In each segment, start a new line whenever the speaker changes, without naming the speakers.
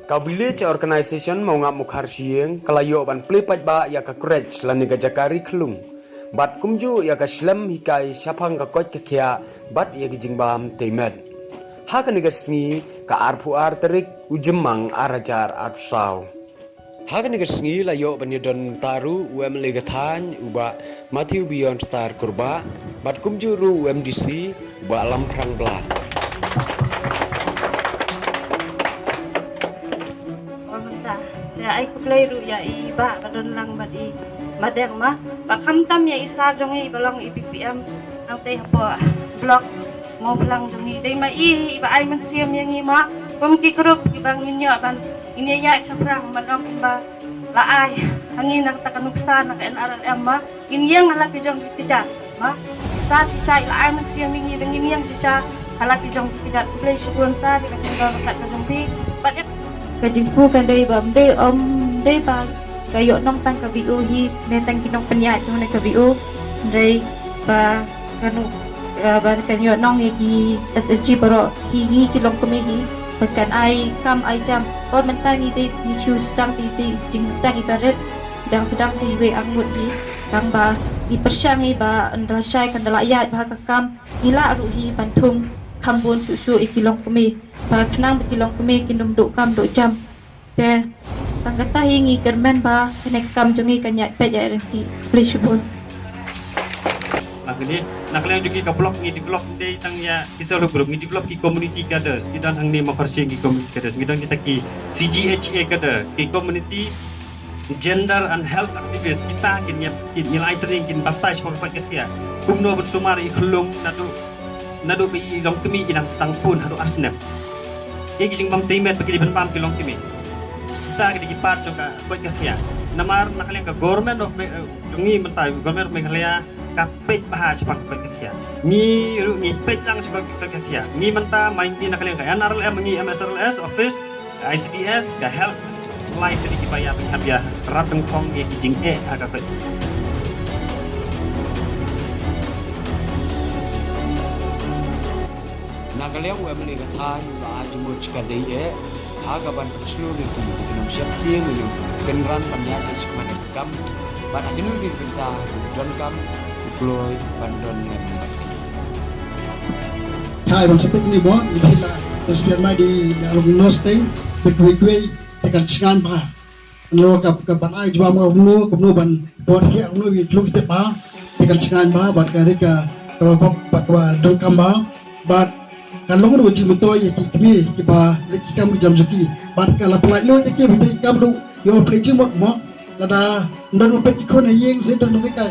Ka village organization mau ngap mukhar sieng kalayo ban plepat ba ya ka courage lan ga jakari khlung. Bat kumju ya ka slam hikai syapang ka kot ka kya bat ya gi jingbam temet. Ha ka niga sngi ka arpu ar terik ujemang arajar arsaw. Ha ka niga sngi layo ban yodon taru UM legathan uba Matthew Beyond Star kurba bat kumju ru UMDC uba alam prang bla.
Ya ai kuplay ru ya iba kadon lang badi madeng ma bakam tam ya isa jong i balong i BPM ang tay po block mo lang jong i day ma iba ai man siyam yang i ma pumki group ibang ninyo ban ini ya sa prang manong ba laay hangin ang takanuksa na NRLM ma inyang halapi jong pija ma sa laay man siyam yang i inyang bisa halapi jong pija kuplay sugon sa di kacang kat jong di kajimpu kan day bam day day ba kayo nong tang KBU hi netang kinong panya jong na KBU day ba kanu ba kanyo nong gi SSG pero hi kilong kumihi bahkan ai kam ai jam o mentang ite isu sedang ite jing sedang ibarat sedang ti angut hi kang ba dipersyang hi ba andrasai kan dalayat ba kakam hila ruhi bantung kambun susu ikilong kami ba kenang ikilong kami kinum duk kam duk jam ke tanggata hingi kermen ba kenek kam jongi kanya peja renti pleasure
makanya naklang juga ke blog ni di blog day tang ya kisah grup ni di blog ki community kaders kita hang ni mafarsi ki community kaders kita ki CGHA kader ki community gender and health activist kita kin nilai training kin bantai korban ketia kumno bersumar ikhlung nadu bi long kemi inang stang pun hadu arsnep ye kijing bam temet bagi ban pam ki long kemi kita ki dipat joka buat ketia namar nakalian ke government of jungi mentai government of Meghalaya ka page bahas sepang buat ketia ni page lang sepang buat ketia ni menta main di nakalian ka NRLM ngi MSRLS office ICDS ka health life di kipaya habia rateng kong ye kijing agak pe
Nagaliang UM legathan ba ajumur chikadai hagaban seluruh itu dengan siap tiang itu kenran banyak dan semuanya kam ban adinu di kita don kam deploy bandon dengan bagi
hai bang sepik ni bon bila tersedia mai di dalam nosting sekui tekan singan ba no kap ban ai jwa ma nu ban bon hi nu wi lu kita ba tekan singan ba ban ka rika ba don kam ba bat kalau orang uji betul ya kami kita lagi kami jam seki. Bat kalau pelai lo ya kita betul kami tu yo pelai mak lada dan lupa ikon yang saya dan mereka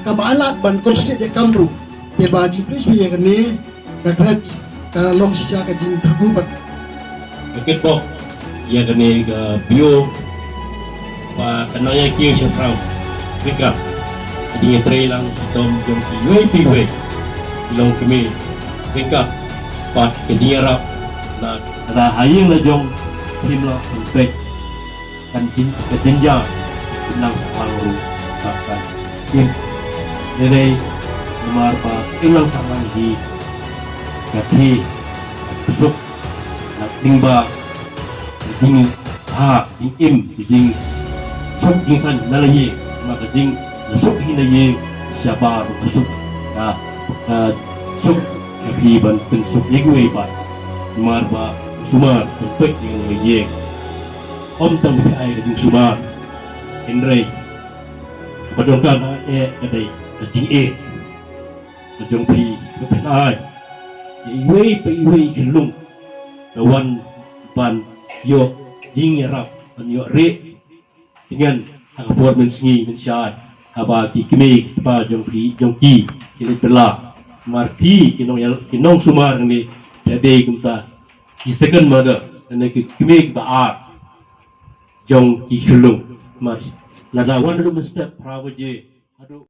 kam alat ban konsep dia kami tu. Ya baji please biar kini kakak kalau long sisa kajing tergubat.
Okey pok ya kini ke bio pak kenanya kieu seprang. Mereka kajing trailang tom jom kiwe long kami mereka pat kenyara na rahayeng na jong himla unpek kan kejenjang nang palu takkan yin nilai nomor pa ilang sama di kati besok na tingba jing jing sok jingsan nalaye maka jing sok hinaye siapa besok na sok tapi banten sok yegwe ba marba sumar pek yang ye om tam bi ai di sumar indrai padongkan kadai ji jong pi pe ai iwe kelung lawan ban yo jing rap an yo re dengan hak buat mensingi mensyad aba ki kemi pa jong ki kini bela marti kinong sumar ni tadi kumta ki second mother ane ki kmek baat jong ki khulung mas nada one room step prawaje adu